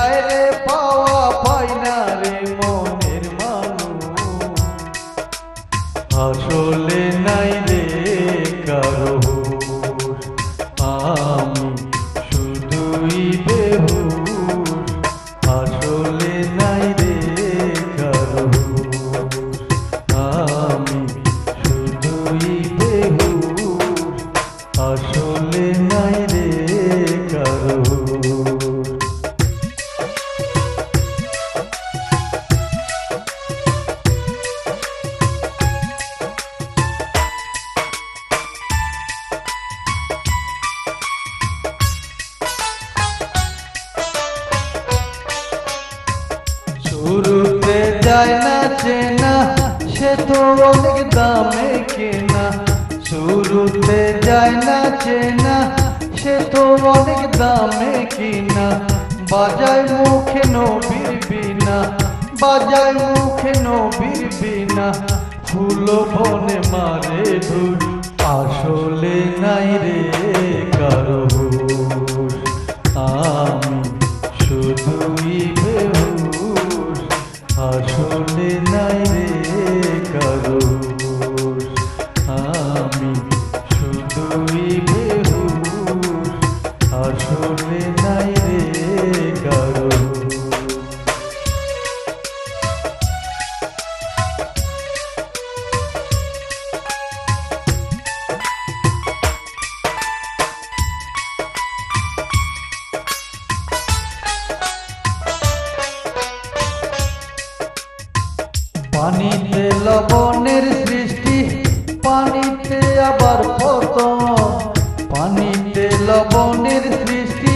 যায় রে পাওয়া পাই না রে মনের মানুষ, আসলে নাই রে কারো হুঁশ। আমি শুধুই বেহুশ, আসলে নাই রে কারো হুঁশ। আমি শুধুই বেহুশ, আসলে নাই রে কারো হুঁশ। শুরুতে যায় না চেনা, সে তো অনেক দামে কেনা। শুরুতে যায় না চেনা, সে তো অনেক দামে কিনা। বাজায় মুখে নবীর বিনা, বাজায় মুখে নবীর বিনা। ফুল বনে মারে ধুর, আসলে নাই রে কারো হুঁশ। আমি শুধুই বেহুশ, আসলে নাই রে কারো হুঁশ। আমি শুধুই বেহুশ, আসলে নাই রে কারো হুঁশ। পানিতে লবণের সৃষ্টি, পানিতে আবার পতন। পানিতে লবণের সৃষ্টি,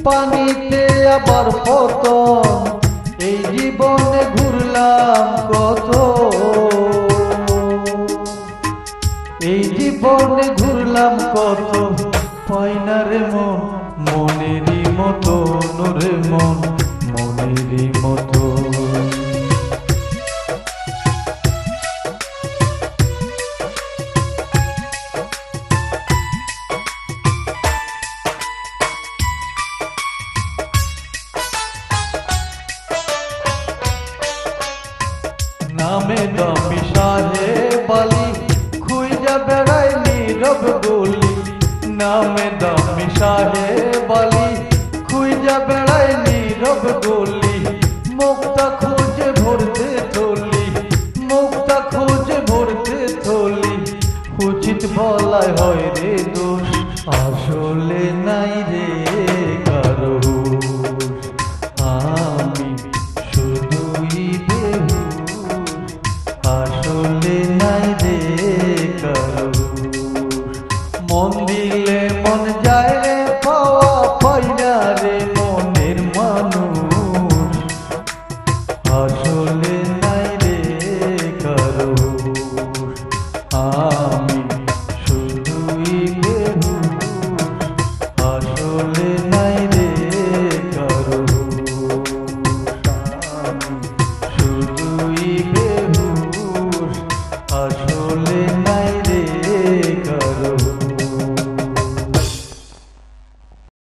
পানিতে আবার পতন। এই জীবনে ঘুরলাম কত, এই জীবনে ঘুরলাম কত। পাই না রে মন মনেরই মতন রে মন মনেরই মতন। নামে দামি সাহেব আলী, খুঁজা বেড়ায় নীরব গলি। নামে দামি সাহেব আলী, খুঁজা বেড়ায় নীরব গলি। মুক্তা খুঁজে ভরতে থলি, মুক্তা খুঁজে ভরতে থলি। উচিত বলায় হয় রে দোষ, আসলে নাই রে কারো হুঁশ। আমি শুধুই বেহুশ, আসলে নাই রে কারো হুঁশ। মন দিলে মন যায় রে পাওয়া পাই না রে মনের মানুষ, আসলে নাই রে কারো হুঁশ। আমি শুধুই বেহুশ, আসলে নাই রে কারো হুঁশ। আমি শুধুই বেহুশ, আসলে নাই।